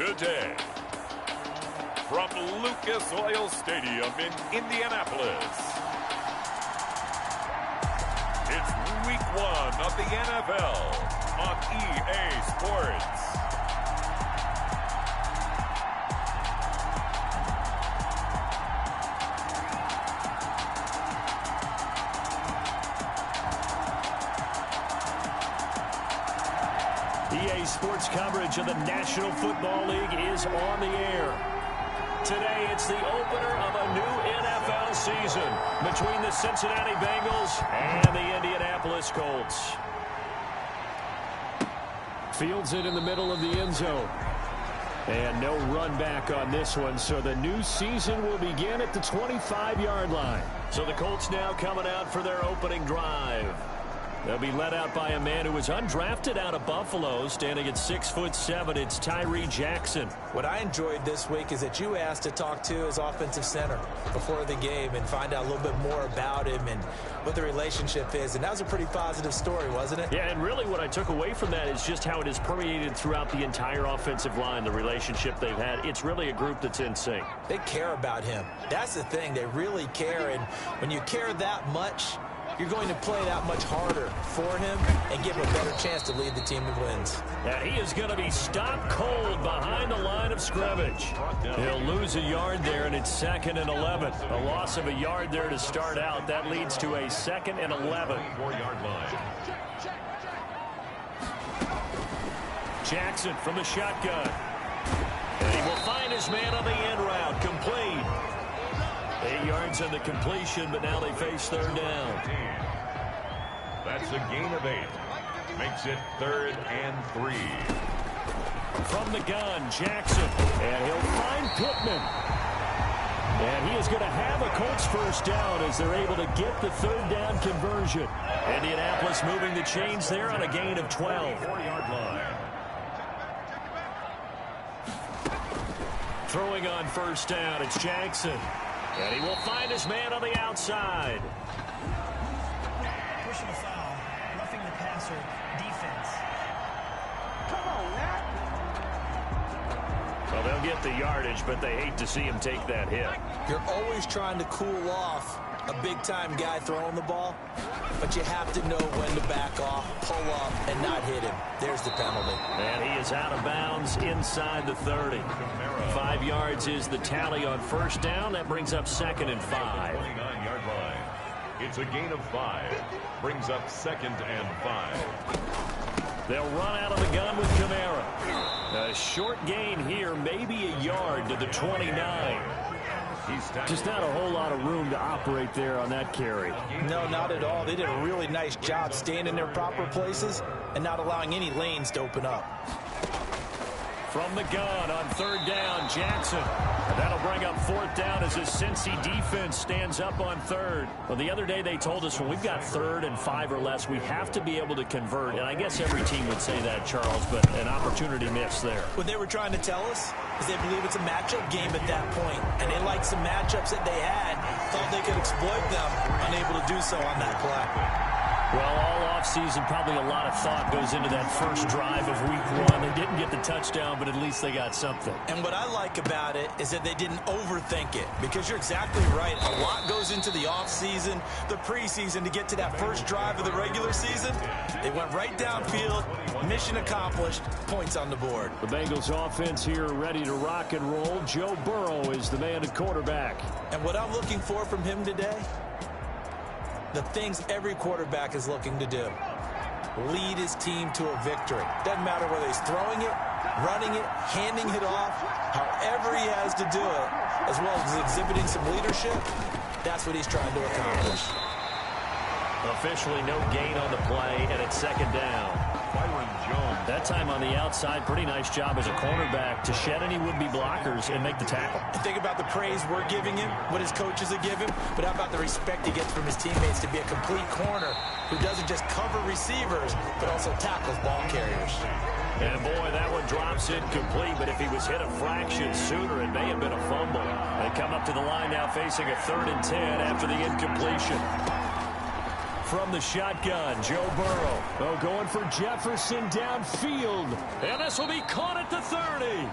today. From Lucas Oil Stadium in Indianapolis, it's Week 1 of the NFL on EA Sports. EA Sports coverage of the National Football League is on the air. Today, it's the opener of a new NFL season between the Cincinnati Bengals and the Indianapolis Colts. Fields it in the middle of the end zone. And no run back on this one, so the new season will begin at the 25-yard line. So the Colts now coming out for their opening drive. They'll be led out by a man who was undrafted out of Buffalo, standing at 6'7". It's Tyree Jackson. What I enjoyed this week is that you asked to talk to his offensive center before the game and find out a little bit more about him and what the relationship is. And that was a pretty positive story, wasn't it? Yeah, and really what I took away from that is just how it has permeated throughout the entire offensive line, the relationship they've had. It's really a group that's in sync. They care about him. That's the thing. They really care. And when you care that much, you're going to play that much harder for him and give him a better chance to lead the team to wins. And he is going to be stopped cold behind the line of scrimmage. He'll lose a yard there, and it's 2nd and 11. A loss of a yard there to start out. That leads to a 2nd and 11. 4-yard line. Jackson from the shotgun. And he will find his man on the end route. Complete. 8 yards on the completion, but now they face third down. That's a gain of 8. Makes it 3rd and 3. From the gun, Jackson. And he'll find Pittman. And he is going to have a Colts first down as they're able to get the third down conversion. Indianapolis moving the chains there on a gain of 12. 4-yard line. Throwing on first down, it's Jackson. And he will find his man on the outside. Pushing a foul, roughing the passer, defense. Come on, Matt. Well, they'll get the yardage, but they hate to see him take that hit. You're always trying to cool off a big-time guy throwing the ball, but you have to know when to back off, pull up, and not hit him. There's the penalty. And he is out of bounds inside the 30. 5 yards is the tally on first down. That brings up 2nd and 5. 29-yard line. It's a gain of 5. Brings up 2nd and 5. They'll run out of the gun with Kamara. A short gain here, maybe a yard to the 29. Just not a whole lot of room to operate there on that carry. No, not at all. They did a really nice job staying in their proper places and not allowing any lanes to open up. From the gun on third down, Jackson. And that'll bring up 4th down as his Cincy defense stands up on third. Well, the other day they told us when we've got 3rd and 5 or less, we have to be able to convert. And I guess every team would say that, Charles, but an opportunity missed there. What they were trying to tell us is they believe it's a matchup game at that point. And they liked some matchups that they had, thought they could exploit them, unable to do so on that play. Well, all offseason, probably a lot of thought goes into that first drive of Week 1. They didn't get the touchdown, but at least they got something. And what I like about it is that they didn't overthink it, because you're exactly right. A lot goes into the offseason, the preseason, to get to that first drive of the regular season. They went right downfield, mission accomplished, points on the board. The Bengals offense here ready to rock and roll. Joe Burrow is the man at quarterback. And what I'm looking for from him today, the things every quarterback is looking to do. Lead his team to a victory. Doesn't matter whether he's throwing it, running it, handing it off, however he has to do it, as well as exhibiting some leadership, that's what he's trying to accomplish. Officially no gain on the play, and it's 2nd down. That time on the outside, pretty nice job as a cornerback to shed any would-be blockers and make the tackle. And think about the praise we're giving him, what his coaches are giving, but how about the respect he gets from his teammates to be a complete corner who doesn't just cover receivers, but also tackles ball carriers. And boy, that one drops incomplete, but if he was hit a fraction sooner, it may have been a fumble. They come up to the line now facing a 3rd and 10 after the incompletion. From the shotgun, Joe Burrow. Going for Jefferson downfield. And this will be caught at the 30.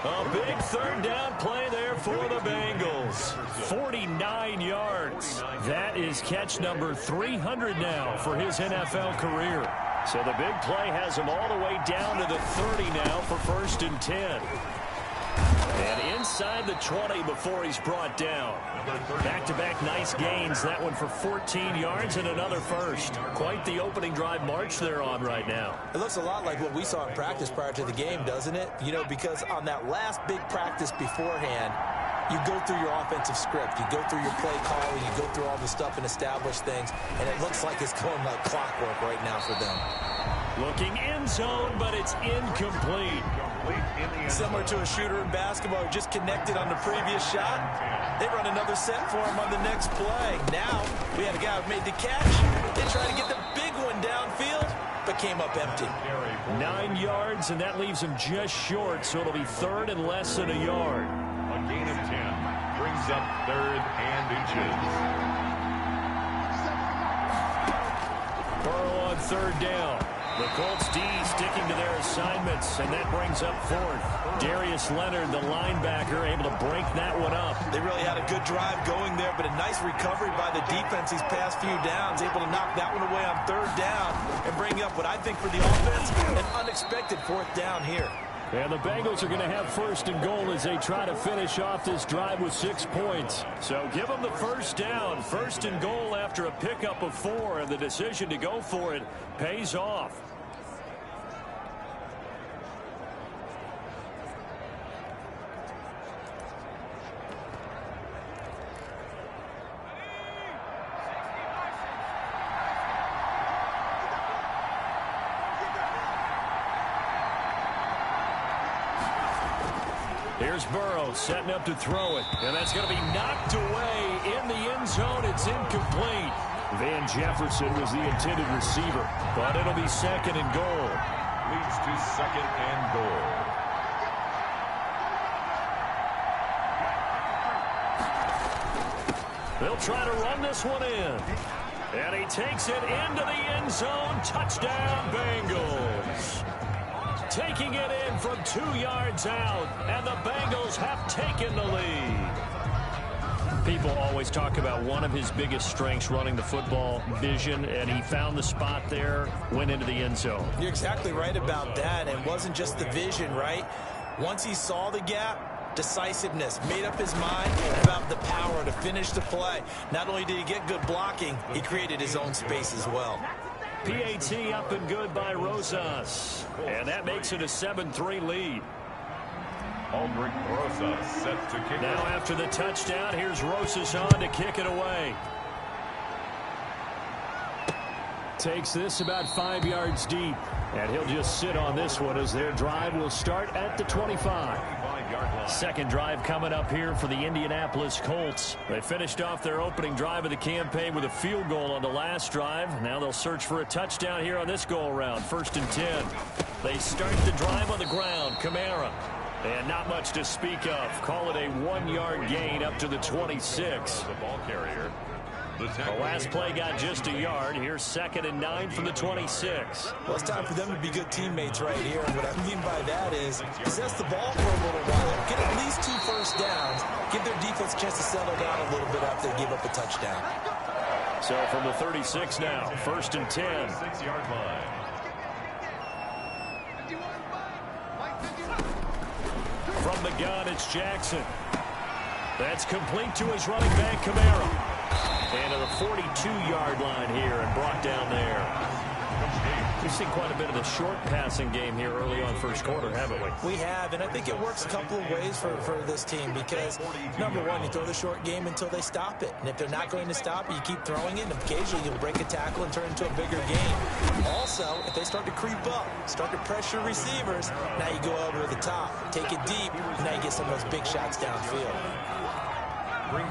A big third down play there for the Bengals. 49 yards. That is catch number 300 now for his NFL career. So the big play has him all the way down to the 30 now for 1st and 10. And inside the 20 before he's brought down. Back-to-back nice gains. That one for 14 yards and another first. Quite the opening drive march they're on right now. It looks a lot like what we saw in practice prior to the game, doesn't it? You know, because on that last big practice beforehand, you go through your offensive script. You go through your play calling. You go through all the stuff and establish things. And it looks like it's going like clockwork right now for them. Looking end zone, but it's incomplete. Similar to a shooter in basketball who just connected on the previous shot. They run another set for him on the next play. Now, we had a guy who made the catch. They tried to get the big one downfield, but came up empty. 9 yards, and that leaves him just short, so it'll be 3rd and less than a yard. A gain of 10 brings up 3rd and inches. Burrow on 3rd down. The Colts D sticking to their assignments, and that brings up 4th. Darius Leonard, the linebacker, able to break that one up. They really had a good drive going there, but a nice recovery by the defense these past few downs, able to knock that one away on 3rd down and bring up what I think for the offense, an unexpected 4th down here. And the Bengals are going to have 1st and goal as they try to finish off this drive with 6 points. So give them the 1st down. 1st and goal after a pickup of 4, and the decision to go for it pays off. Here's Burrow setting up to throw it. And that's going to be knocked away in the end zone. It's incomplete. Van Jefferson was the intended receiver, but it'll be 2nd and goal. Leads to 2nd and goal. They'll try to run this one in. And he takes it into the end zone. Touchdown, Bengals. Taking it in from 2 yards out, and the Bengals have taken the lead. People always talk about one of his biggest strengths running the football, vision, and he found the spot there, went into the end zone. You're exactly right about that, and it wasn't just the vision, right? Once he saw the gap, decisiveness, made up his mind about the power to finish the play. Not only did he get good blocking, he created his own space as well. PAT up and good by Rosas. And that makes it a 7-3 lead. Aldrich Rosas set to kick. Now after the touchdown, here's Rosas on to kick it away. Takes this about 5 yards deep. And he'll just sit on this one as their drive will start at the 25. Second drive coming up here for the Indianapolis Colts. They finished off their opening drive of the campaign with a field goal on the last drive. Now they'll search for a touchdown here on this go-around. 1st and 10. They start the drive on the ground. Kamara. And not much to speak of. Call it a 1-yard gain up to the 26. The ball carrier. The last play got just a yard. Here's 2nd and 9 from the 26. Well, it's time for them to be good teammates right here. And what I mean by that is possess the ball for a little while. Get at least 2 first downs. Give their defense a chance to settle down a little bit after they give up a touchdown. So from the 36 now, 1st and 10. 6-yard line. From the gun, it's Jackson. That's complete to his running back, Kamara. And to the 42-yard line here and brought down there. We've seen quite a bit of the short passing game here early on first quarter, haven't we? We have, and I think it works a couple of ways for this team because, number one, you throw the short game until they stop it. And if they're not going to stop it, you keep throwing it, and occasionally you'll break a tackle and turn it into a bigger game. Also, if they start to creep up, start to pressure receivers, now you go over the top, take it deep, and now you get some of those big shots downfield.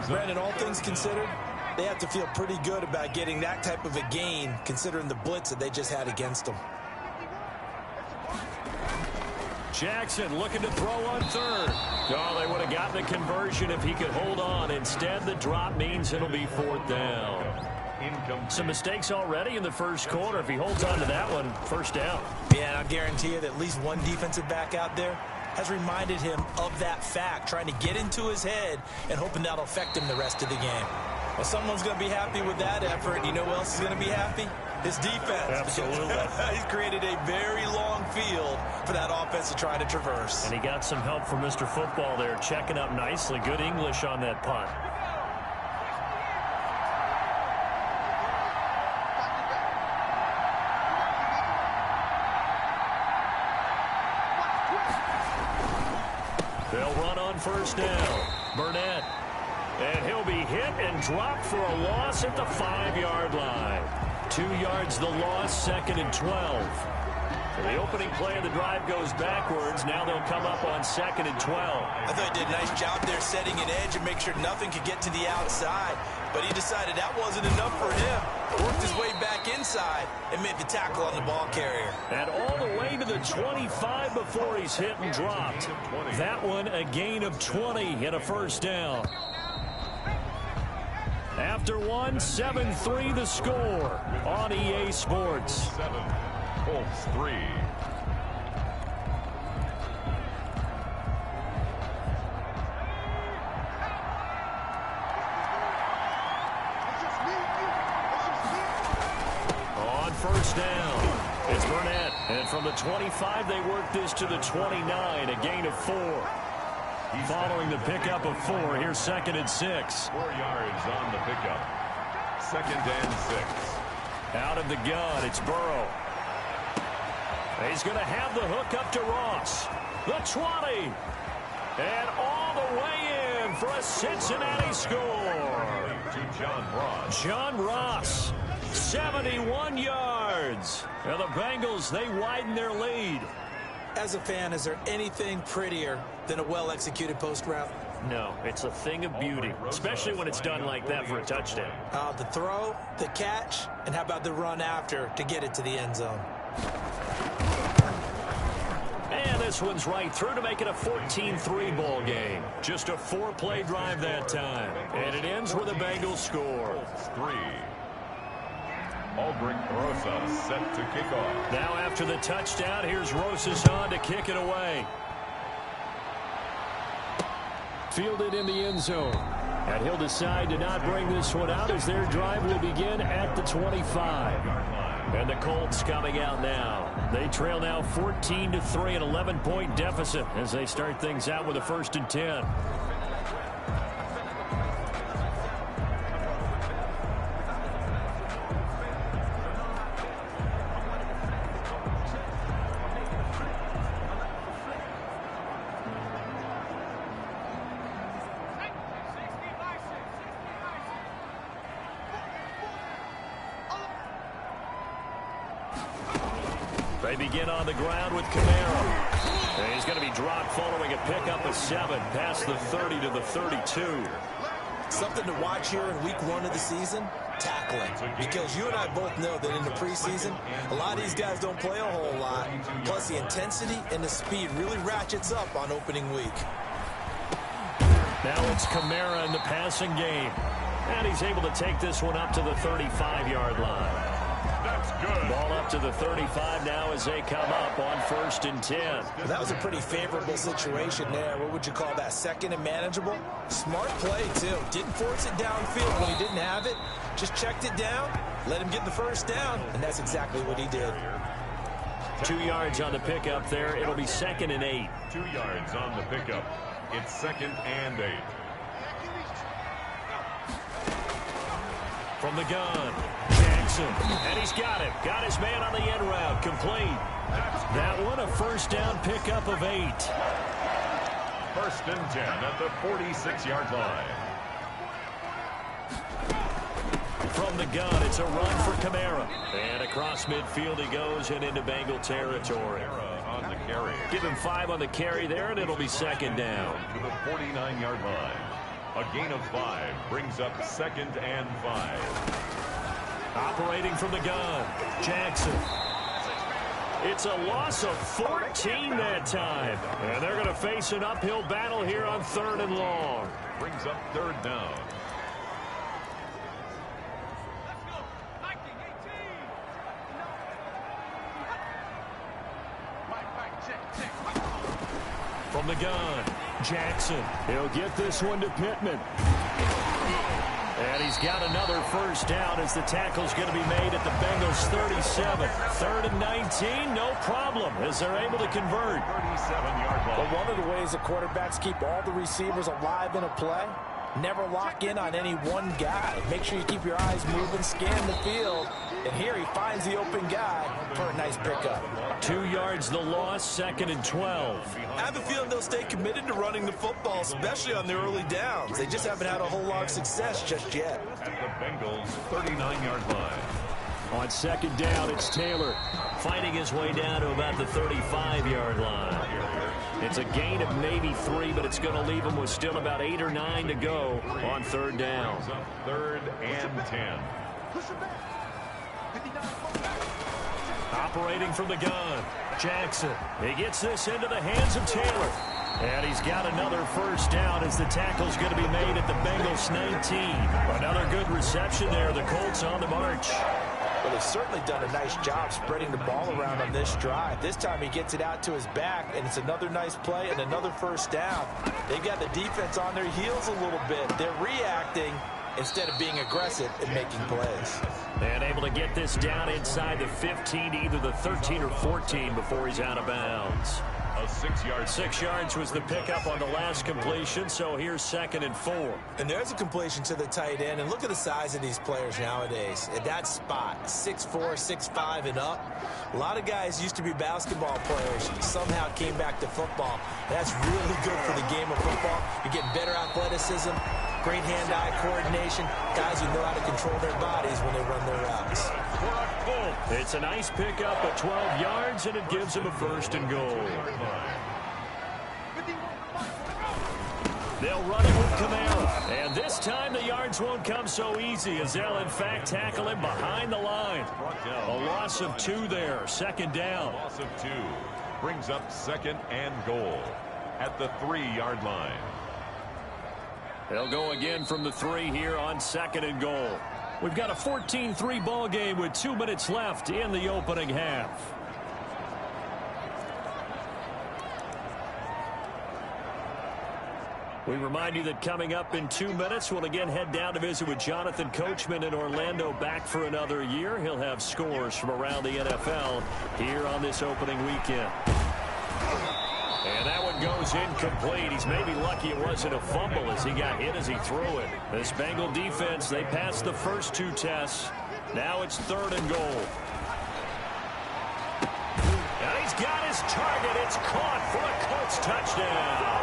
Brandon, all things considered, they have to feel pretty good about getting that type of a gain, considering the blitz that they just had against them. Jackson looking to throw on 3rd. Oh, they would have gotten the conversion if he could hold on. Instead, the drop means it'll be 4th down. Some mistakes already in the first quarter. If he holds on to that one, 1st down. Yeah, and I'll guarantee you that at least one defensive back out there has reminded him of that fact, trying to get into his head and hoping that'll affect him the rest of the game. Well, someone's going to be happy with that effort. You know who else is going to be happy? His defense. Absolutely. He's created a very long field for that offense to try to traverse. And he got some help from Mr. Football there, checking up nicely. Good English on that punt. They'll run on first down. Burnett. And he'll be hit and dropped for a loss at the 5-yard line. 2 yards the loss, 2nd and 12. The opening play of the drive goes backwards. Now they'll come up on 2nd and 12. I thought he did a nice job there setting an edge and make sure nothing could get to the outside. But he decided that wasn't enough for him. Worked his way back inside and made the tackle on the ball carrier. And all the way to the 25 before he's hit and dropped. That one a gain of 20 and a first down. After one, 7-3 the score on EA Sports. 7, Colts 3. On first down, it's Burnett. And from the 25, they work this to the 29, a gain of 4. Following the pickup of 4, here's 2nd and 6. 4 yards on the pickup. 2nd and 6. Out of the gun, it's Burrow. He's going to have the hook up to Ross. The 20. And all the way in for a Cincinnati score. To John Ross. John Ross, 71 yards. And the Bengals, they widen their lead. As a fan, is there anything prettier than a well-executed post route? No, it's a thing of beauty, especially when it's done like that for a touchdown. The throw, the catch, and how about the run after to get it to the end zone? And this one's right through to make it a 14-3 ball game. Just a 4-play drive that time. And it ends with a Bengals score. 3. Aldrich Rosa set to kick off. Now after the touchdown, here's Rosas on to kick it away. Fielded in the end zone. And he'll decide to not bring this one out as their drive will begin at the 25. And the Colts coming out now. They trail now 14-3, an 11-point deficit as they start things out with a 1st and 10. They begin on the ground with Camaro. And he's going to be dropped following a pickup of 7 past the 30 to the 32. Something to watch here in week 1 of the season, tackling. Because you and I both know that in the preseason, a lot of these guys don't play a whole lot. Plus the intensity and the speed really ratchets up on opening week. Now it's Camaro in the passing game. And he's able to take this one up to the 35-yard line. That's good. Ball up to the 35 now as they come up on 1st and 10. Well, that was a pretty favorable situation there. What would you call that? 2nd and manageable? Smart play, too. Didn't force it downfield when he didn't have it. Just checked it down, let him get the first down, and that's exactly what he did. 2 yards on the pickup there. It'll be 2nd and 8. 2 yards on the pickup. It's 2nd and 8. From the gun, Jackson, and he's got it. Got his man on the end route, complete. That one a 1st down pickup of 8. 1st and 10 at the 46-yard line. From the gun, it's a run for Camaro. And across midfield he goes and into Bengal territory. On the carry. Give him 5 on the carry there, and it'll be 2nd down. To the 49-yard line. A gain of 5 brings up 2nd and 5. Operating from the gun, Jackson. It's a loss of 14 that time. And they're going to face an uphill battle here on 3rd and long. Brings up 3rd down. From the gun, Jackson. He'll get this one to Pittman. And he's got another first down as the tackle's going to be made at the Bengals 37. 3rd and 19, no problem, as they're able to convert. 37-yard line. But one of the ways the quarterbacks keep all the receivers alive in a play, never lock in on any one guy. Make sure you keep your eyes moving, scan the field. And here he finds the open guy for a nice pickup. 2 yards the loss, 2nd and 12. I have a feeling they'll stay committed to running the football, especially on their early downs. They just haven't had a whole lot of success just yet. At the Bengals 39-yard line. On 2nd down, it's Taylor fighting his way down to about the 35-yard line. It's a gain of maybe 3, but it's going to leave him with still about 8 or 9 to go on 3rd down. 3rd and 10. Operating from the gun, Jackson. He gets this into the hands of Taylor. And he's got another first down as the tackle's going to be made at the Bengals 19. Another good reception there. The Colts on the march. Well, they've certainly done a nice job spreading the ball around on this drive. This time he gets it out to his back, and it's another nice play and another first down. They've got the defense on their heels a little bit. They're reacting instead of being aggressive and making plays. And able to get this down inside the 15 to either the 13 or 14 before he's out of bounds. A 6-yard. 6 yards was the pickup on the last completion, so here's 2nd and 4. And there's a completion to the tight end. And look at the size of these players nowadays. At that spot, 6'4", 6'5", and up. A lot of guys used to be basketball players, somehow came back to football. That's really good for the game of football. You're getting better athleticism, great hand-eye coordination, guys who know how to control their bodies when they run their routes. It's a nice pickup of 12 yards, and it gives him a 1st and goal. They'll run it with Kamara. And this time the yards won't come so easy as they'll, in fact, tackle him behind the line. A loss of 2 there. 2nd down. Loss of 2. Brings up 2nd and goal at the 3-yard line. They'll go again from the 3 here on 2nd and goal. We've got a 14-3 ball game with 2 minutes left in the opening half. We remind you that coming up in 2 minutes, we'll again head down to visit with Jonathan Coachman in Orlando, back for another year. He'll have scores from around the NFL here on this opening weekend. And that one goes incomplete. He's maybe lucky it wasn't a fumble as he got hit as he threw it. This Bengal defense, they passed the first 2 tests. Now it's 3rd and goal. And he's got his target. It's caught for a Colts touchdown.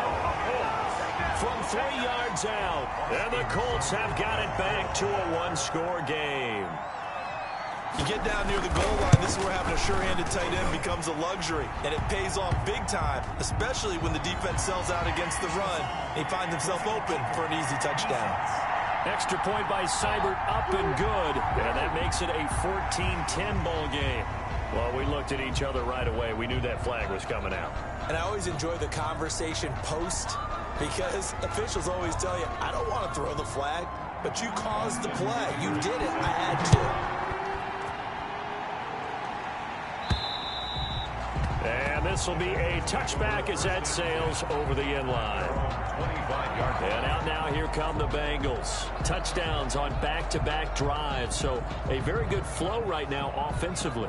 From 3 yards out. And the Colts have got it back to a 1-score game. You get down near the goal line, this is where having a sure-handed tight end becomes a luxury, and it pays off big time, especially when the defense sells out against the run. He finds himself open for an easy touchdown. Extra point by Seibert, up and good, and that makes it a 14-10 ball game. Well, we looked at each other right away. We knew that flag was coming out. And I always enjoy the conversation post, because officials always tell you, I don't want to throw the flag, but you caused the play. You did it. I had to. And this will be a touchback as that sails over the end line. 25-yard. And out now, here come the Bengals. Touchdowns on back-to-back drives, so a very good flow right now offensively.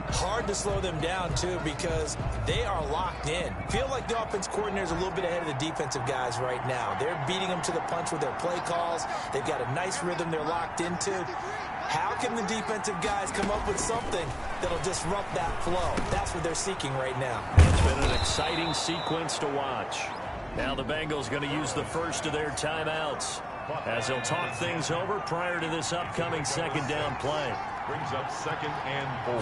Hard to slow them down, too, because they are locked in. Feel like the offense coordinator is a little bit ahead of the defensive guys right now. They're beating them to the punch with their play calls. They've got a nice rhythm they're locked into. How can the defensive guys come up with something that'll disrupt that flow? That's what they're seeking right now. It's been an exciting sequence to watch. Now the Bengals going to use the first of their timeouts as they'll talk things over prior to this upcoming 2nd down play. Brings up 2nd and 4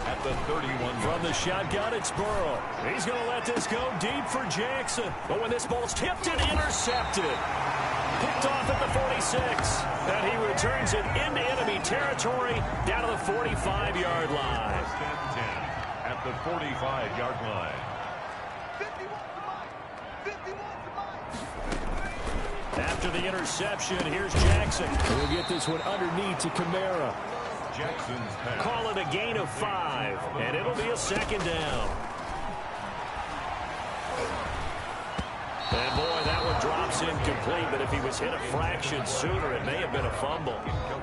at the 31. From the shotgun, it's Burrow. He's going to let this go deep for Jackson. But when this ball's tipped and intercepted, picked off at the 46, and he returns it into enemy territory down to the 45-yard line. 1st and 10 at the 45-yard line. After the interception, here's Jackson. He'll get this one underneath to Kamara. Jackson's pass. Call it a gain of 5, and it'll be a 2nd down. And boy, that one drops incomplete, but if he was hit a fraction sooner, it may have been a fumble.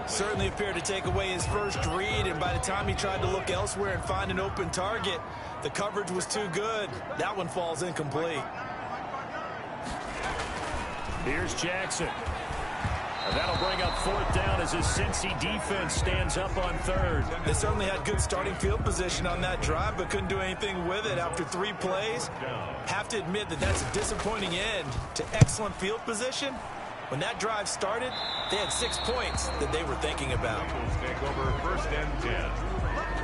Certainly appeared to take away his first read, and by the time he tried to look elsewhere and find an open target, the coverage was too good. That one falls incomplete. Here's Jackson. And that'll bring up fourth down as his Cincy defense stands up on third. They certainly had good starting field position on that drive, but couldn't do anything with it after 3 plays. Have to admit that that's a disappointing end to excellent field position. When that drive started, they had 6 points that they were thinking about. Bengals take over first and 10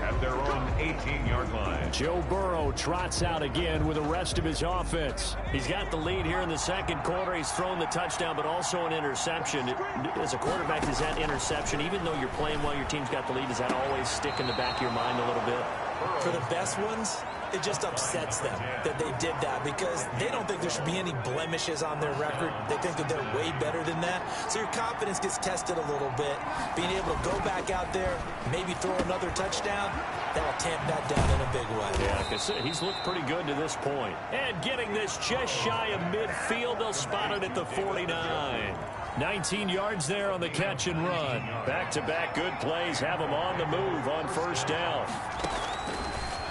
at their own 18-yard line. Joe Burrow trots out again with the rest of his offense. He's got the lead here in the second quarter. He's thrown the touchdown, but also an interception. As a quarterback, is that interception, even though you're playing while your team's got the lead, does that always stick in the back of your mind a little bit? For the best ones, it just upsets them that they did that because they don't think there should be any blemishes on their record. They think that they're way better than that. So your confidence gets tested a little bit. Being able to go back out there, maybe throw another touchdown, that'll tamp that down in a big way. Yeah, like I said, he's looked pretty good to this point. And getting this just shy of midfield, they'll spot it at the 49. 19 yards there on the catch and run. Back-to-back good plays have him on the move on first down.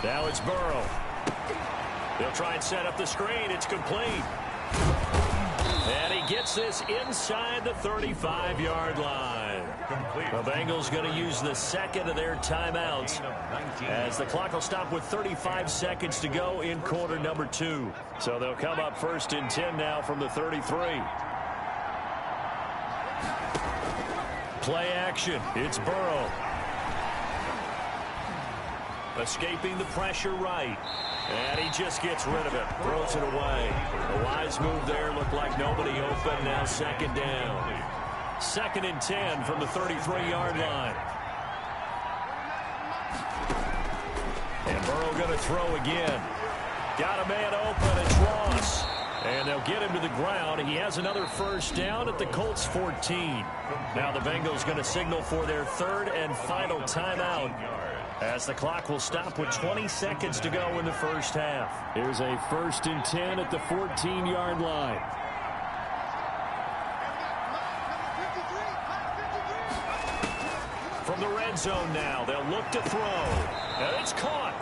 Now it's Burrow. They'll try and set up the screen. It's complete. And he gets this inside the 35-yard line. The Bengals going to use the second of their timeouts as the clock will stop with 35 seconds to go in quarter number 2. So they'll come up first and 10 now from the 33. Play action. It's Burrow. Escaping the pressure right. And he just gets rid of it. Throws it away. A wise move there. Looked like nobody open. Now second down. Second and 10 from the 33-yard line. And Burrow going to throw again. Got a man open. It's Ross. And they'll get him to the ground. He has another first down at the Colts 14. Now the Bengals going to signal for their third and final timeout, as the clock will stop with 20 seconds to go in the first half. Here's a first and 10 at the 14-yard line. From the red zone now, they'll look to throw. And it's caught.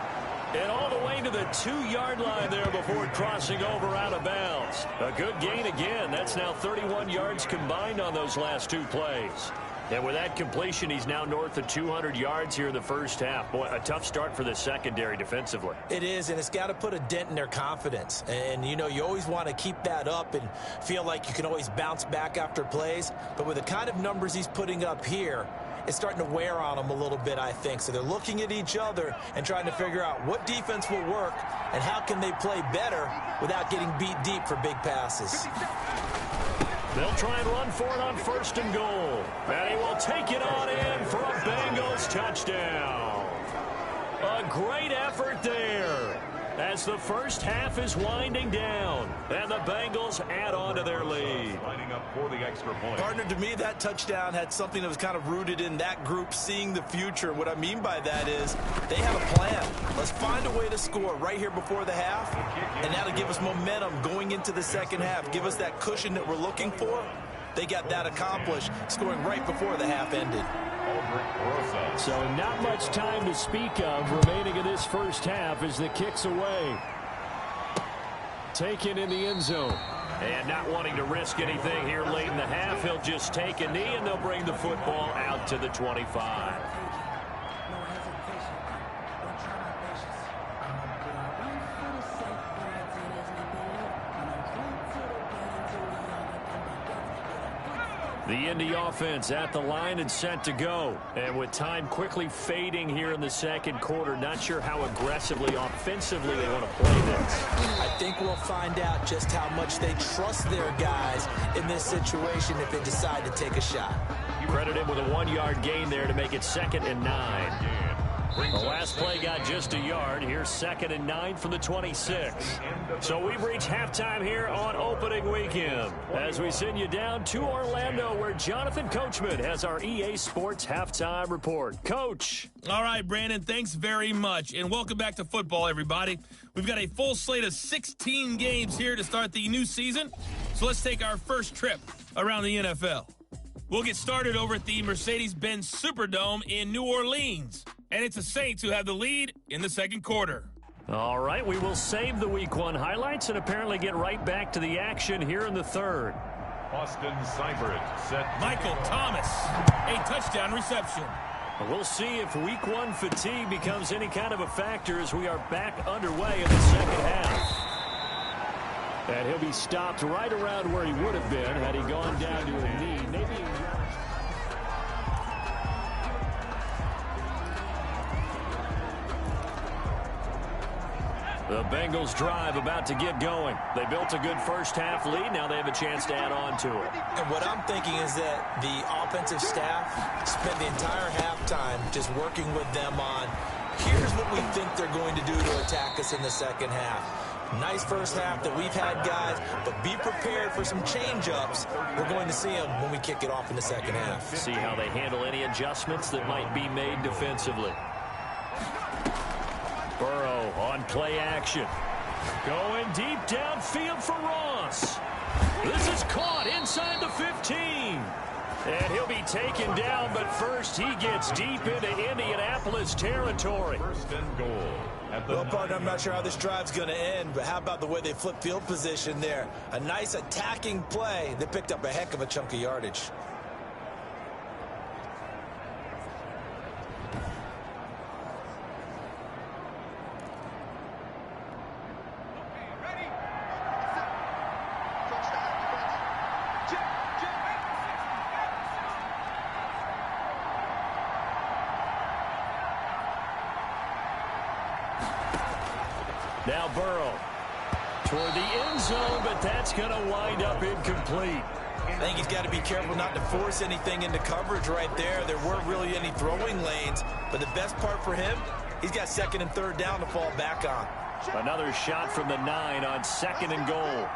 And all the way to the 2-yard line there before crossing over out of bounds. A good gain again. That's now 31 yards combined on those last 2 plays. And with that completion, he's now north of 200 yards here in the first half. Boy, a tough start for the secondary defensively. It is, and it's got to put a dent in their confidence. And, you know, you always want to keep that up and feel like you can always bounce back after plays. But with the kind of numbers he's putting up here, it's starting to wear on them a little bit, I think. So they're looking at each other and trying to figure out what defense will work and how can they play better without getting beat deep for big passes. They'll try and run for it on first and goal. And he will take it on in for a Bengals touchdown. A great effort there as the first half is winding down. And the Bengals add on to their lead. Lining up for the extra point. Partner, to me, that touchdown had something that was kind of rooted in that group seeing the future. What I mean by that is they have a plan. Let's find a way to score right here before the half, and that'll give us momentum going into the second half. Give us that cushion that we're looking for. They got that accomplished, scoring right before the half ended. So not much time to speak of remaining in this first half as the kick's away. Taken in the end zone. And not wanting to risk anything here late in the half, he'll just take a knee and they'll bring the football out to the 25. The Indy offense at the line and set to go. And with time quickly fading here in the second quarter, not sure how aggressively, offensively they want to play this. I think we'll find out just how much they trust their guys in this situation if they decide to take a shot. Credit him with a 1-yard gain there to make it 2nd and 9. The last play got just a yard. Here's 2nd and 9 from the 26. So we've reached halftime here on opening weekend as we send you down to Orlando, where Jonathan Coachman has our EA Sports halftime report. Coach. All right, Brandon, thanks very much. And welcome back to football, everybody. We've got a full slate of 16 games here to start the new season. So let's take our first trip around the NFL. We'll get started over at the Mercedes-Benz Superdome in New Orleans. And it's the Saints who have the lead in the second quarter. All right, we will save the Week 1 highlights and apparently get right back to the action here in the third. Austin Seibert set. Michael Thomas, a touchdown reception. We'll see if Week 1 fatigue becomes any kind of a factor as we are back underway in the second half. And he'll be stopped right around where he would have been had he gone down to a knee. Maybe. The Bengals drive about to get going. They built a good first-half lead. Now they have a chance to add on to it. And what I'm thinking is that the offensive staff spent the entire halftime just working with them on, here's what we think they're going to do to attack us in the second half. Nice first half that we've had, guys, but be prepared for some change-ups. We're going to see them when we kick it off in the second half. See how they handle any adjustments that might be made defensively. Burrow on play action. Going deep downfield for Ross. This is caught inside the 15. And he'll be taken down, but first he gets deep into Indianapolis territory. First and goal. Well, partner, I'm not sure how this drive's going to end, but how about the way they flip field position there? A nice attacking play. They picked up a heck of a chunk of yardage. Now Burrow toward the end zone, but that's going to wind up incomplete. I think he's got to be careful not to force anything into coverage right there. There weren't really any throwing lanes, but the best part for him, he's got 2nd and 3rd down to fall back on. Another shot from the 9 on 2nd and goal.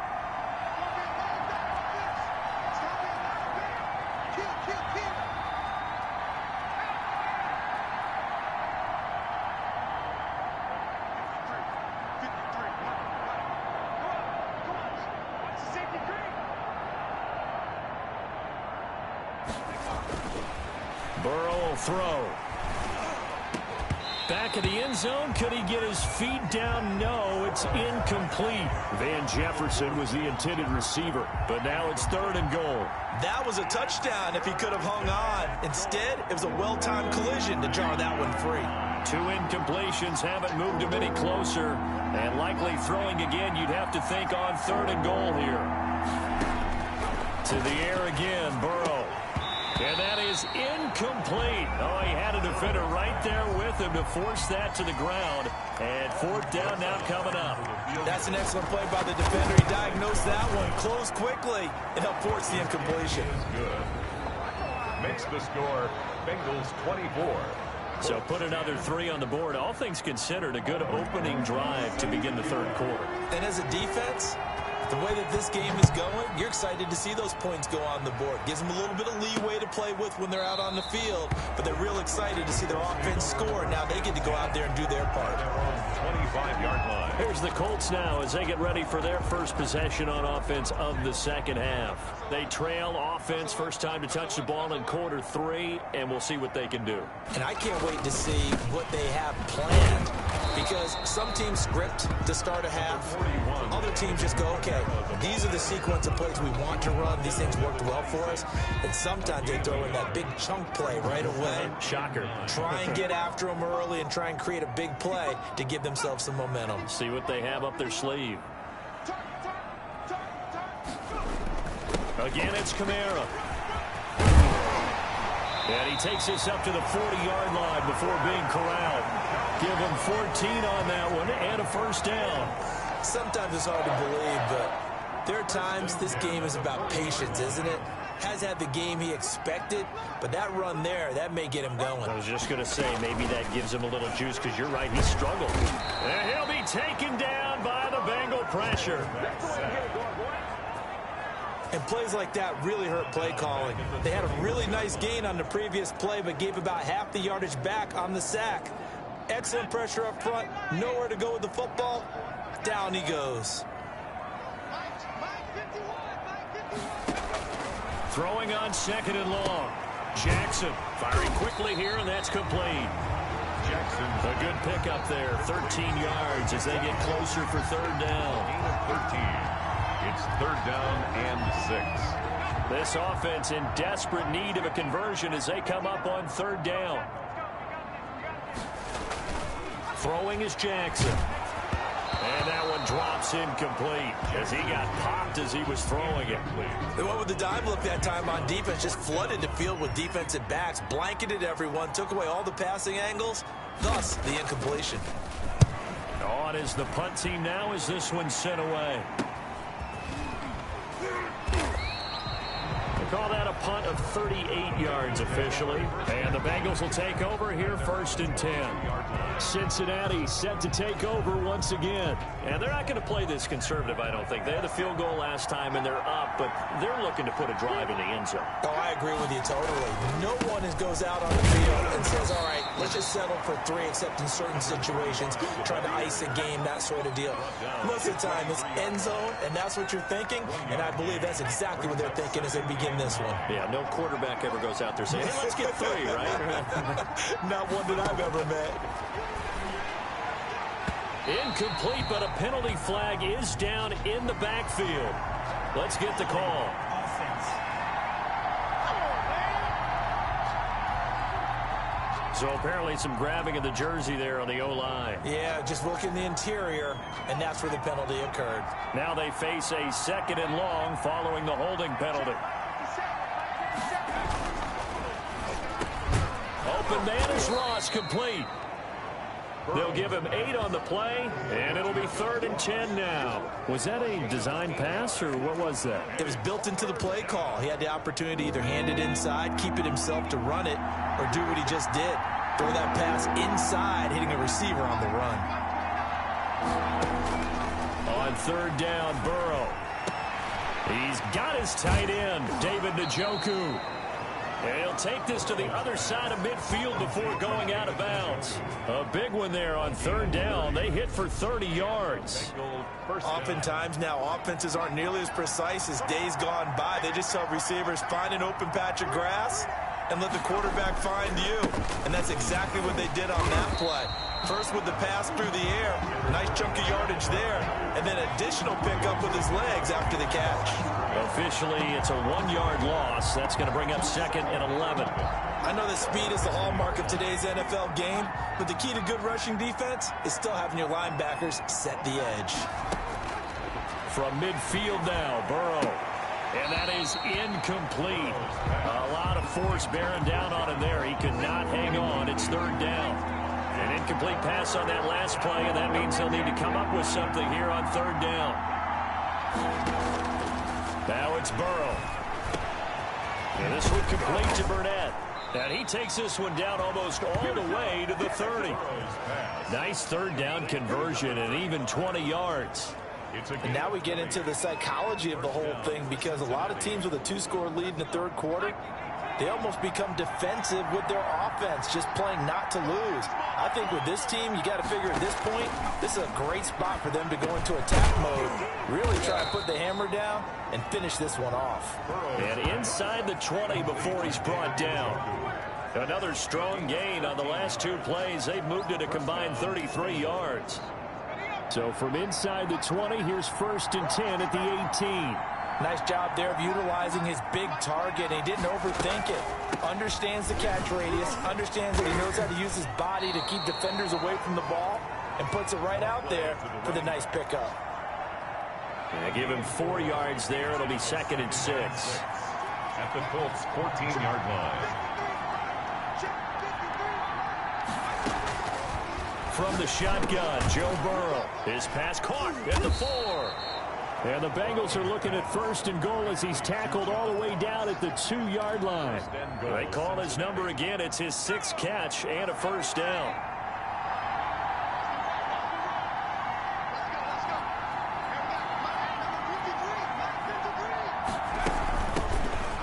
Burrow will throw. Back of the end zone. Could he get his feet down? No, it's incomplete. Van Jefferson was the intended receiver, but now it's 3rd and goal. That was a touchdown if he could have hung on. Instead, it was a well-timed collision to jar that one free. 2 incompletions haven't moved him any closer, and likely throwing again, you'd have to think on 3rd and goal here. To the air again, Burrow. And that is incomplete. Oh, he had a defender right there with him to force that to the ground. And 4th down now coming up. That's an excellent play by the defender. He diagnosed that one, closed quickly, and helped force the incompletion. Good. Makes the score Bengals 24. So put another 3 on the board. All things considered, a good opening drive to begin the 3rd quarter. And as a defense, the way that this game is going, you're excited to see those points go on the board. Gives them a little bit of leeway to play with when they're out on the field, but they're real excited to see their offense score. Now they get to go out there and do their part. 25-yard line. Here's the Colts now as they get ready for their first possession on offense of the second half. They trail offense, first time to touch the ball in quarter 3, and we'll see what they can do. And I can't wait to see what they have planned, because some teams script to start a half. Other teams just go, okay, these are the sequence of plays we want to run. These things worked well for us. And sometimes they throw in that big chunk play right away. Shocker. Try and get after them early and try and create a big play to give themselves some momentum. See what they have up their sleeve. Again, it's Kamara. And he takes this up to the 40-yard line before being corralled. Give him 14 on that one and a first down. Sometimes it's hard to believe, but there are times this game is about patience, isn't it? has had the game he expected, but that run there, that may get him going. I was just going to say, maybe that gives him a little juice, because you're right, he struggled. And he'll be taken down by the Bengal pressure. And plays like that really hurt play calling. They had a really nice gain on the previous play, but gave about half the yardage back on the sack. Excellent pressure up front, nowhere to go with the football. Down he goes. Throwing on 2nd and long. Jackson firing quickly here, and that's complete. Jackson. A good pickup there, 13 yards as they get closer for 3rd down. Gain of 13. It's 3rd down and 6. This offense in desperate need of a conversion as they come up on 3rd down. Throwing is Jackson. And that one drops incomplete as he got popped as he was throwing it. They went with the dime look that time on defense, just flooded the field with defensive backs, blanketed everyone, took away all the passing angles, thus the incompletion. On is the punt team now as this one's sent away. They call that a punt of 38 yards officially. And the Bengals will take over here 1st and 10. Cincinnati set to take over once again. And they're not going to play this conservative, I don't think. They had a field goal last time, and they're up, but they're looking to put a drive in the end zone. Oh, I agree with you totally. No one goes out on the field and says, all right, let's just settle for 3, except in certain situations, trying to ice a game, that sort of deal. Most of the time, it's end zone, and that's what you're thinking, and I believe that's exactly what they're thinking as they begin this one. Yeah, no quarterback ever goes out there saying, hey, let's get 3, right? Not one that I've ever met. Incomplete, but a penalty flag is down in the backfield. Let's get the call. Offense. So apparently some grabbing of the jersey there on the O-line. Yeah, just look in the interior, and that's where the penalty occurred. Now they face a 2nd and long following the holding penalty. Open man is Ross, complete. They'll give him 8 on the play, and it'll be 3rd and 10 now. Was that a design pass, or what was that? It was built into the play call. He had the opportunity to either hand it inside, keep it himself to run it, or do what he just did. Throw that pass inside, hitting a receiver on the run. On 3rd down, Burrow. He's got his tight end, David Njoku. And he'll take this to the other side of midfield before going out of bounds. A big one there on 3rd down. They hit for 30 yards. Oftentimes now, offenses aren't nearly as precise as days gone by. They just tell receivers, find an open patch of grass and let the quarterback find you. And that's exactly what they did on that play. First with the pass through the air, nice chunk of yardage there, and then additional pickup with his legs after the catch. Officially, it's a 1-yard loss. That's going to bring up 2nd and 11. I know that speed is the hallmark of today's NFL game, but the key to good rushing defense is still having your linebackers set the edge. From midfield now, Burrow. And that is incomplete. A lot of force bearing down on him there. He could not hang on. It's 3rd down. An incomplete pass on that last play, and that means they'll need to come up with something here on 3rd down. Now it's Burrow. And this one complete to Burnett. And he takes this one down almost all the way to the 30. Nice 3rd down conversion and even 20 yards. And now we get into the psychology of the whole thing, because a lot of teams with a 2-score lead in the 3rd quarter, they almost become defensive with their offense, just playing not to lose. I think with this team, you got to figure at this point, this is a great spot for them to go into attack mode, really try to put the hammer down and finish this one off. And inside the 20 before he's brought down. Another strong gain on the last 2 plays. They've moved it a combined 33 yards. So from inside the 20, here's 1st and 10 at the 18. Nice job there of utilizing his big target. He didn't overthink it. Understands the catch radius. Understands that he knows how to use his body to keep defenders away from the ball. And puts it right out there for the nice pickup. And give him 4 yards there. It'll be 2nd and 6. At the Colts' 14-yard line. From the shotgun, Joe Burrow. His pass caught at the 4. And the Bengals are looking at 1st and goal as he's tackled all the way down at the 2-yard line. They call his number again. It's his 6th catch and a 1st down.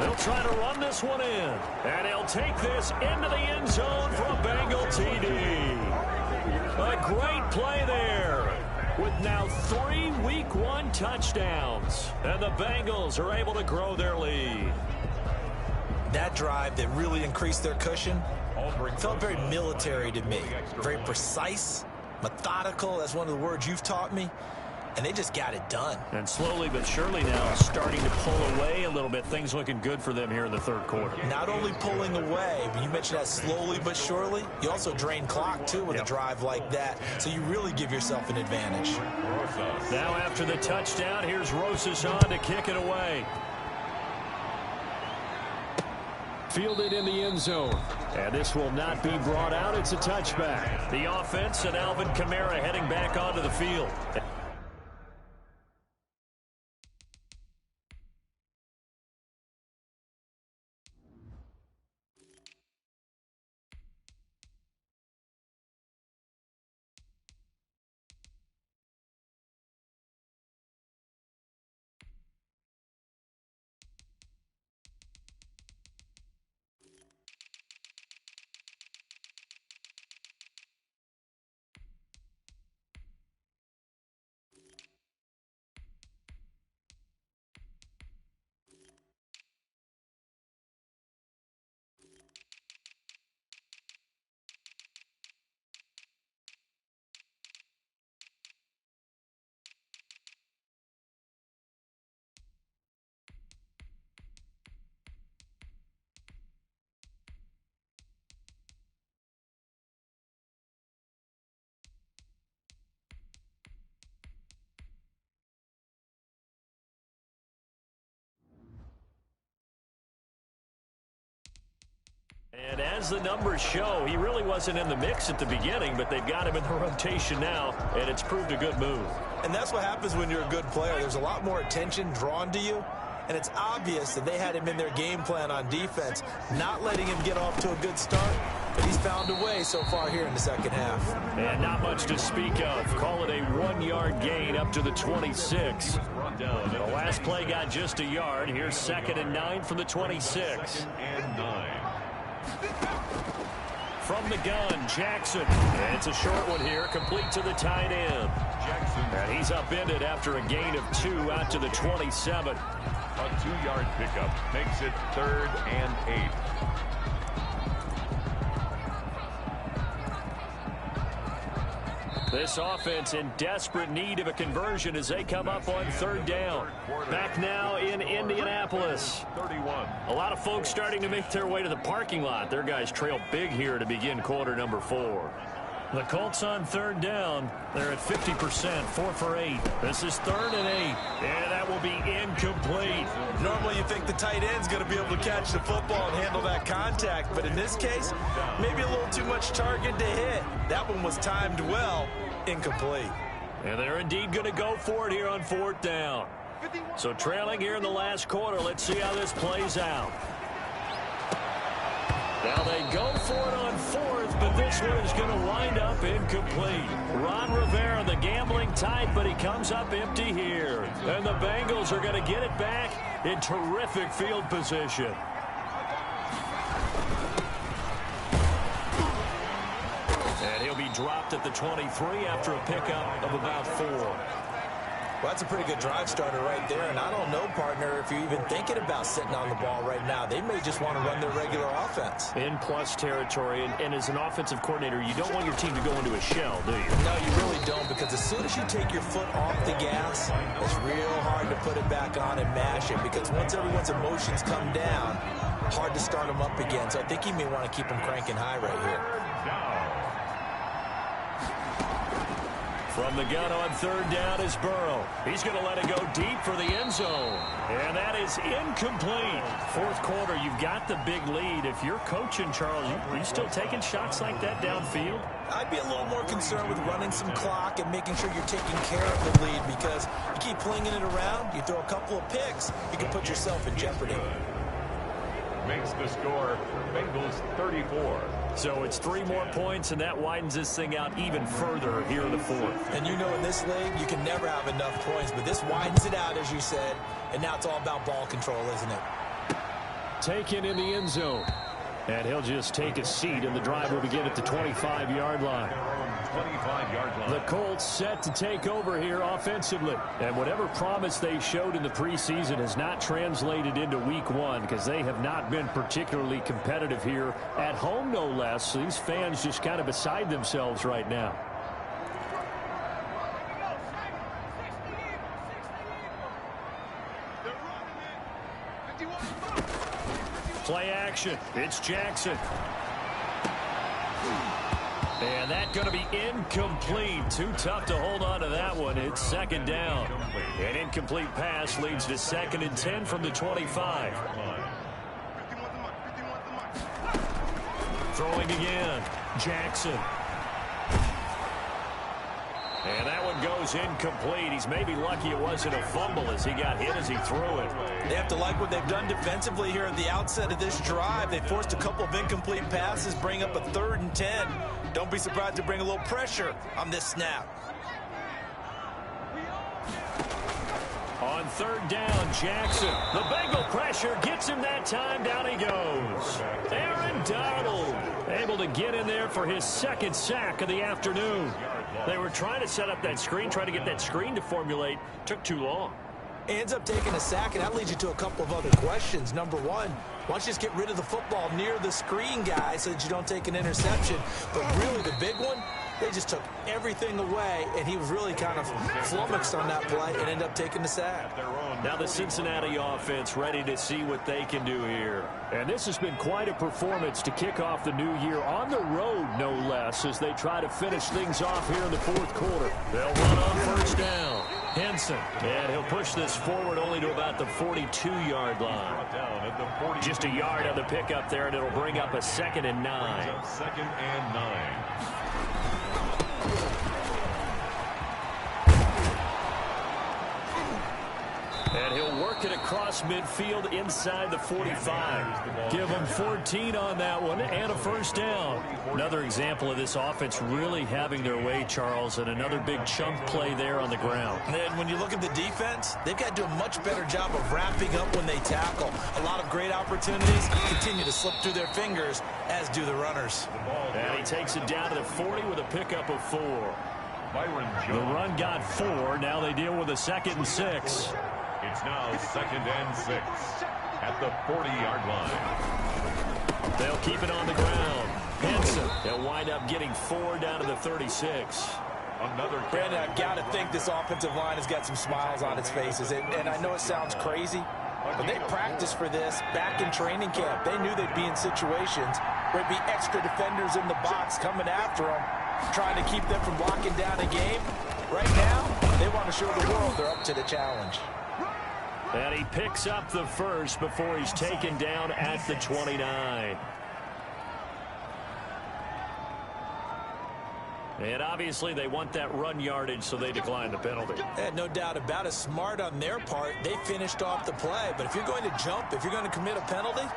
They'll try to run this one in. And he'll take this into the end zone for a Bengal TD. A great play there, with now 3 Week 1 touchdowns. And the Bengals are able to grow their lead. That drive that really increased their cushion felt very military to me. Very precise, methodical, that's one of the words you've taught me. And they just got it done. And slowly but surely now starting to pull away a little bit. Things looking good for them here in the 3rd quarter. Not only pulling away, but you mentioned that slowly but surely. You also drain clock, too, with a drive like that. So you really give yourself an advantage. Now after the touchdown, here's Rosas on to kick it away. Fielded in the end zone. And this will not be brought out. It's a touchback. The offense and Alvin Kamara heading back onto the field. And as the numbers show, he really wasn't in the mix at the beginning, but they've got him in the rotation now, and it's proved a good move. And that's what happens when you're a good player. There's a lot more attention drawn to you, and it's obvious that they had him in their game plan on defense, not letting him get off to a good start, but he's found a way so far here in the 2nd half. And not much to speak of. Call it a 1-yard gain up to the 26. The last play got just a yard. Here's 2nd and 9 from the 26. From the gun, Jackson. And it's a short one here, complete to the tight end. Jackson. And he's upended after a gain of 2 out to the 27. A 2-yard pickup makes it 3rd and 8. This offense in desperate need of a conversion as they come up on 3rd down. Back now in Indianapolis. 31. A lot of folks starting to make their way to the parking lot. Their guys trail big here to begin quarter number 4. The Colts on 3rd down. They're at 50%, 4 for 8. This is 3rd and 8. And that will be incomplete. Normally you think the tight end's going to be able to catch the football and handle that contact. But in this case, maybe a little too much target to hit. That one was timed well. Incomplete. And they're indeed going to go for it here on 4th down. So trailing here in the last quarter. Let's see how this plays out. Now they go for it on 4th, but this one is going to wind up incomplete. Ron Rivera, the gambling type, but he comes up empty here. And the Bengals are going to get it back in terrific field position. And he'll be dropped at the 23 after a pickup of about 4. Well, that's a pretty good drive starter right there, and I don't know, partner, if you're even thinking about sitting on the ball right now. They may just want to run their regular offense. In plus territory, and as an offensive coordinator, you don't want your team to go into a shell, do you? No, you really don't, because as soon as you take your foot off the gas, it's real hard to put it back on and mash it, because once everyone's emotions come down, hard to start them up again. So I think you may want to keep them cranking high right here. From the gun on third down is Burrow. He's going to let it go deep for the end zone. And that is incomplete. Fourth quarter, you've got the big lead. If you're coaching, Charles, are you still taking shots like that downfield? I'd be a little more concerned with running some clock and making sure you're taking care of the lead, because you keep flinging it around, you throw a couple of picks, you can put yourself in jeopardy. Makes the score Bengals 34. So it's 3 more points, and that widens this thing out even further here in the fourth. And you know, in this league, you can never have enough points, but this widens it out, as you said, and now it's all about ball control, isn't it? Taken in the end zone. And he'll just take a seat, and the drive will begin at the 25-yard line. 25-yard line. The Colts set to take over here offensively. And whatever promise they showed in the preseason has not translated into week 1, because they have not been particularly competitive here at home, no less. So these fans just kind of beside themselves right now. Play action. It's Jackson. And that's going to be incomplete. Too tough to hold on to that one. It's second down. An incomplete pass leads to 2nd and 10 from the 25. Throwing again. Jackson. And that one goes incomplete. He's maybe lucky it wasn't a fumble as he got hit as he threw it. They have to like what they've done defensively here at the outset of this drive. They forced a couple of incomplete passes, bring up a 3rd and 10. Don't be surprised to bring a little pressure on this snap. On third down, Jackson. The Bengal pressure gets him that time. Down he goes. Aaron Donald able to get in there for his 2nd sack of the afternoon. They were trying to set up that screen, trying to get that screen to formulate. Took too long. Ends up taking a sack, and that leads you to a couple of other questions. Number one, why don't you just get rid of the football near the screen guy so that you don't take an interception? But really, the big one, they just took everything away, and he was really kind of flummoxed on that play and ended up taking the sack. Now the Cincinnati offense ready to see what they can do here. And this has been quite a performance to kick off the new year on the road, no less, as they try to finish things off here in the fourth quarter. They'll run on first down. Henson, and he'll push this forward only to about the 42-yard line. Just a yard on the pickup there, and it'll bring up a 2nd and 9. 2nd and 9. And he'll work it across midfield inside the 45. Give him 14 on that one and a first down. Another example of this offense really having their way, Charles, and another big chunk play there on the ground. And when you look at the defense, they've got to do a much better job of wrapping up when they tackle. A lot of great opportunities continue to slip through their fingers, as do the runners. And he takes it down to the 40 with a pickup of 4. The run got 4. Now they deal with a 2nd and 6. It's now 2nd and 6 at the 40-yard line. They'll keep it on the ground. Henson, they'll wind up getting 4 down to the 36. Another. Brandon, I've got to think this offensive line has got some smiles on its faces. And I know it sounds crazy, but they practiced for this back in training camp. They knew they'd be in situations where there'd be extra defenders in the box coming after them, trying to keep them from locking down a game. Right now, they want to show the world they're up to the challenge. And he picks up the first before he's taken down at the 29. And obviously they want that run yardage, so they decline the penalty. No doubt about it. Smart on their part. They finished off the play. But if you're going to jump, if you're going to commit a penalty,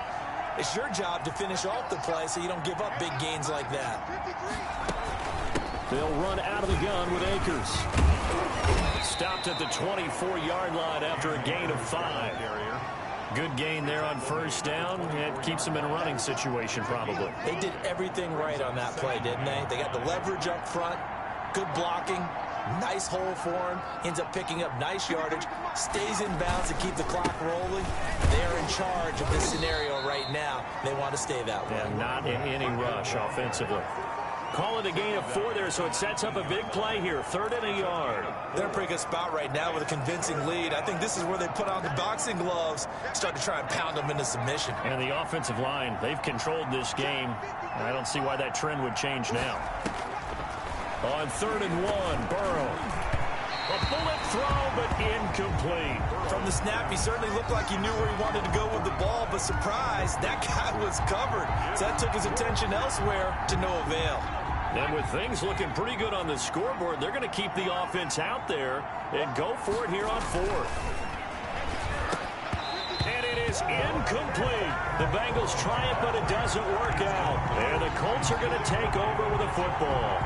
it's your job to finish off the play so you don't give up big gains like that. They'll run out of the gun with Akers. Stopped at the 24-yard line after a gain of 5. Good gain there on first down. It keeps them in a running situation probably. They did everything right on that play, didn't they? They got the leverage up front, good blocking, nice hole for him, ends up picking up nice yardage, stays in bounds to keep the clock rolling. They're in charge of this scenario right now. They want to stay that way. And not in any rush offensively. Call it a gain of 4 there, so it sets up a big play here. 3rd and a yard. They're in a pretty good spot right now with a convincing lead. I think this is where they put on the boxing gloves, start to try and pound them into submission. And the offensive line, they've controlled this game. I don't see why that trend would change now. On 3rd and 1, Burrow. A bullet throw, but incomplete. From the snap, he certainly looked like he knew where he wanted to go with the ball, but surprise, that guy was covered. So that took his attention elsewhere to no avail. And with things looking pretty good on the scoreboard, they're going to keep the offense out there and go for it here on 4th. And it is incomplete. The Bengals try it, but it doesn't work out. And the Colts are going to take over with a football.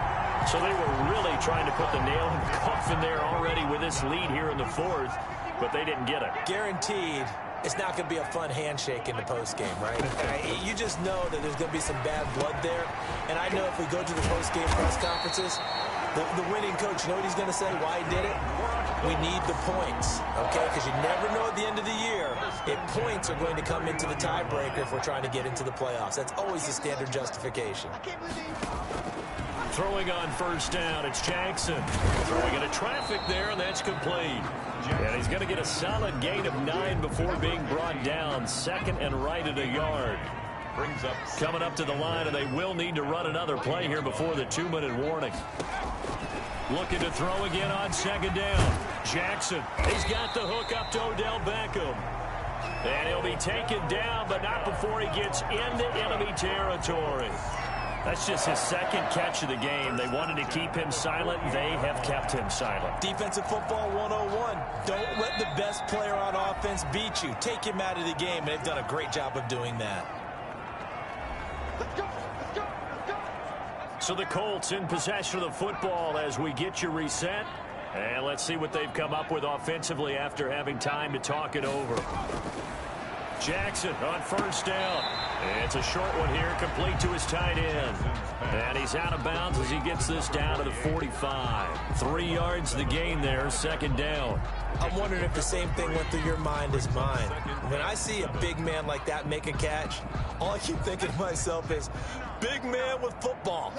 So they were really trying to put the nail in the coffin there already with this lead here in the 4th, but they didn't get it. Guaranteed, it's not going to be a fun handshake in the postgame, right? You just know that there's going to be some bad blood there. And I know if we go to the postgame press conferences, the winning coach, you know what he's going to say, why he did it? We need the points, okay? Because you never know at the end of the year if points are going to come into the tiebreaker if we're trying to get into the playoffs. That's always the standard justification. Throwing on 1st down, it's Jackson. Throwing into traffic there, and that's complete. And he's going to get a solid gain of 9 before being brought down. 2nd and right at a yard. Coming up to the line, and they will need to run another play here before the 2-minute warning. Looking to throw again on 2nd down. Jackson, he's got the hook up to Odell Beckham. And he'll be taken down, but not before he gets into enemy territory. That's just his 2nd catch of the game. They wanted to keep him silent. They have kept him silent. Defensive football 101. Don't let the best player on offense beat you. Take him out of the game, and they've done a great job of doing that. So the Colts in possession of the football as we get you reset. And let's see what they've come up with offensively after having time to talk it over. Jackson on 1st down. It's a short one here, complete to his tight end. And he's out of bounds as he gets this down to the 45. 3 yards the gain there, 2nd down. I'm wondering if the same thing went through your mind as mine. When I see a big man like that make a catch, all I keep thinking to myself is, big man with football.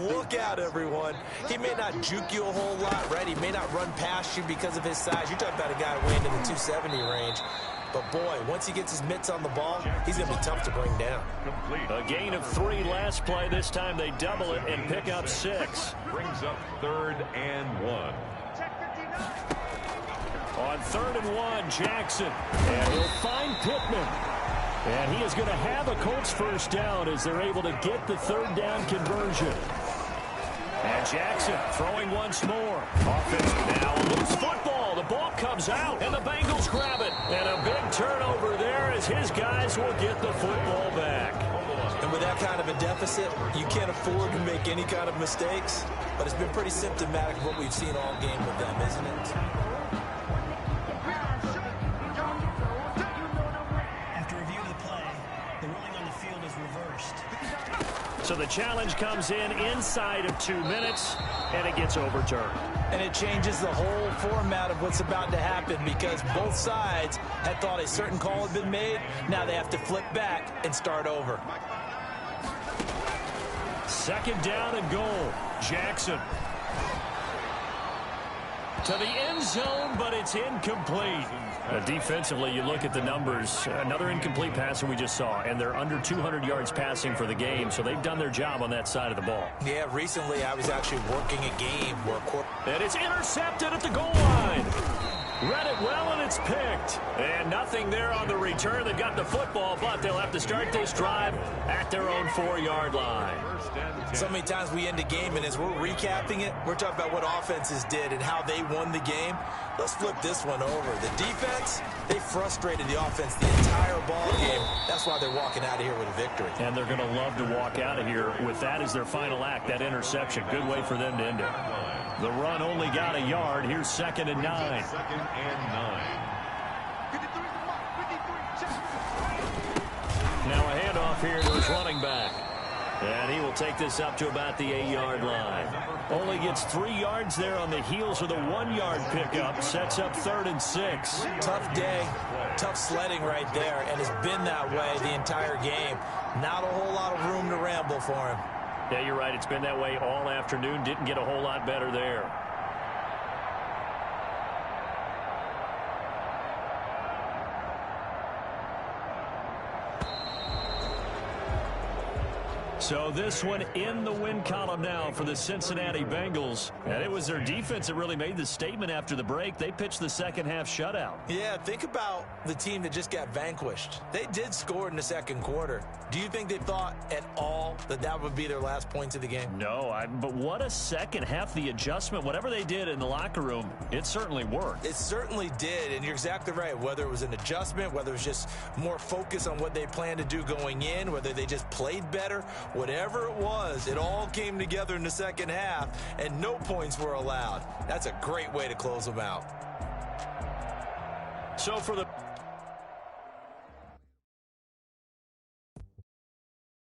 Look out, everyone. He may not juke you a whole lot, right? He may not run past you because of his size. You're talking about a guy weighing in the 270 range. But, boy, once he gets his mitts on the ball, he's going to be tough to bring down. A gain of 3 last play. This time they double it and pick up 6. Brings up 3rd and 1. On 3rd and 1, Jackson. And he'll find Pittman. And he is going to have a Colts 1st down as they're able to get the 3rd down conversion. And Jackson throwing once more. Offense now a loose football. The ball comes out, and the Bengals grab it. And a big turnover there as his guys will get the football back. And with that kind of a deficit, you can't afford to make any kind of mistakes. But it's been pretty symptomatic of what we've seen all game with them, isn't it? After review of the play, the ruling on the field is reversed. So the challenge comes in inside of 2 minutes, and it gets overturned. And it changes the whole format of what's about to happen because both sides had thought a certain call had been made. Now they have to flip back and start over. 2nd down and goal. Jackson. To the end zone, but it's incomplete. Defensively, you look at the numbers. Another incomplete pass that we just saw, and they're under 200 yards passing for the game, so they've done their job on that side of the ball. Yeah, recently I was actually working a game where and it's intercepted at the goal line. Read it well, and it's picked. And nothing there on the return. They've got the football, but they'll have to start this drive at their own 4-yard line. So many times we end a game, and as we're recapping it, we're talking about what offenses did and how they won the game. Let's flip this one over. The defense, they frustrated the offense the entire ball game. That's why they're walking out of here with a victory. And they're going to love to walk out of here with that as their final act, that interception. Good way for them to end it. The run only got a yard. Here's 2nd and 9. 2nd and 9. Now a handoff here to his running back. And he will take this up to about the 8-yard line. Only gets 3 yards there on the heels of the 1-yard pickup. Sets up 3rd and 6. Tough day, tough sledding right there, and it's been that way the entire game. Not a whole lot of room to ramble for him. Yeah, you're right. It's been that way all afternoon. Didn't get a whole lot better there. So this one in the win column now for the Cincinnati Bengals. And it was their defense that really made the statement after the break. They pitched the second half shutout. Yeah, think about the team that just got vanquished. They did score in the second quarter. Do you think they thought at all that that would be their last points of the game? No, but what a second half. The adjustment, whatever they did in the locker room, it certainly worked. It certainly did, and you're exactly right. Whether it was an adjustment, whether it was just more focus on what they planned to do going in, whether they just played better, whatever it was, it all came together in the second half, and no points were allowed. That's a great way to close them out. So for the